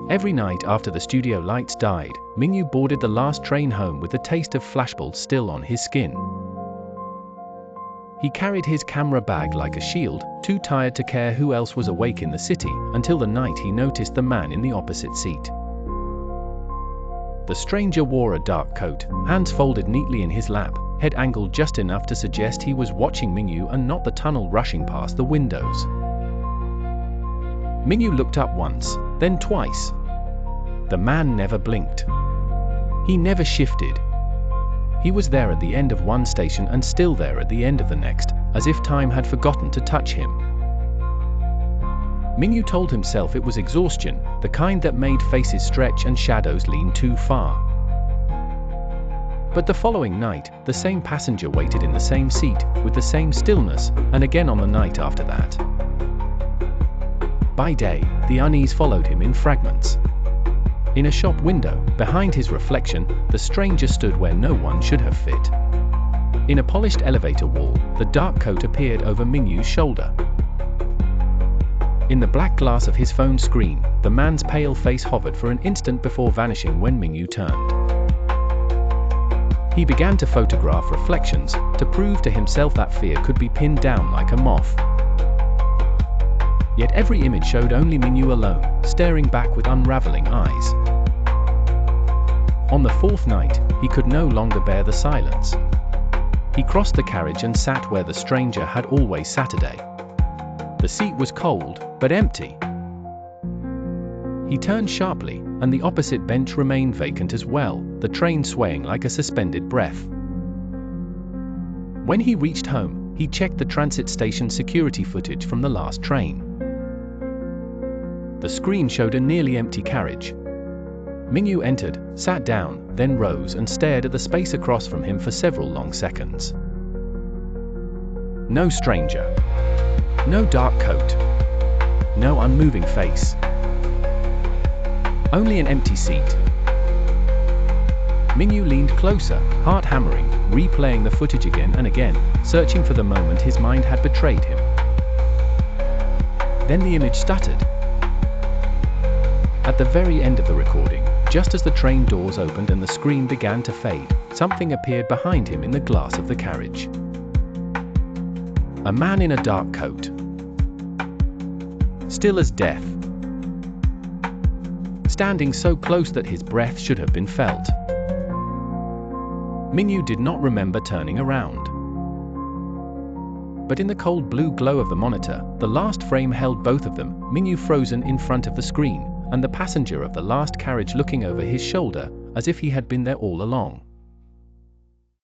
Every night after the studio lights died, Mingyu boarded the last train home with the taste of flashbulbs still on his skin. He carried his camera bag like a shield, too tired to care who else was awake in the city, until the night he noticed the man in the opposite seat. The stranger wore a dark coat, hands folded neatly in his lap, head angled just enough to suggest he was watching Mingyu and not the tunnel rushing past the windows. Mingyu looked up once, then twice. The man never blinked. He never shifted. He was there at the end of one station and still there at the end of the next, as if time had forgotten to touch him. Mingyu told himself it was exhaustion, the kind that made faces stretch and shadows lean too far. But the following night, the same passenger waited in the same seat, with the same stillness, and again on the night after that. By day, the unease followed him in fragments. In a shop window, behind his reflection, the stranger stood where no one should have fit. In a polished elevator wall, the dark coat appeared over Mingyu's shoulder. In the black glass of his phone screen, the man's pale face hovered for an instant before vanishing when Mingyu turned. He began to photograph reflections, to prove to himself that fear could be pinned down like a moth. Yet every image showed only Mingyu alone, staring back with unraveling eyes. On the fourth night, he could no longer bear the silence. He crossed the carriage and sat where the stranger had always sat a day. The seat was cold, but empty. He turned sharply, and the opposite bench remained vacant as well, the train swaying like a suspended breath. When he reached home, he checked the transit station security footage from the last train. The screen showed a nearly empty carriage. Mingyu entered, sat down, then rose and stared at the space across from him for several long seconds. No stranger. No dark coat. No unmoving face. Only an empty seat. Mingyu leaned closer, heart hammering, replaying the footage again and again, searching for the moment his mind had betrayed him. Then the image stuttered. At the very end of the recording, just as the train doors opened and the screen began to fade, something appeared behind him in the glass of the carriage. A man in a dark coat. Still as death. Standing so close that his breath should have been felt. Mingyu did not remember turning around. But in the cold blue glow of the monitor, the last frame held both of them, Mingyu frozen in front of the screen, and the passenger of the last carriage looking over his shoulder, as if he had been there all along.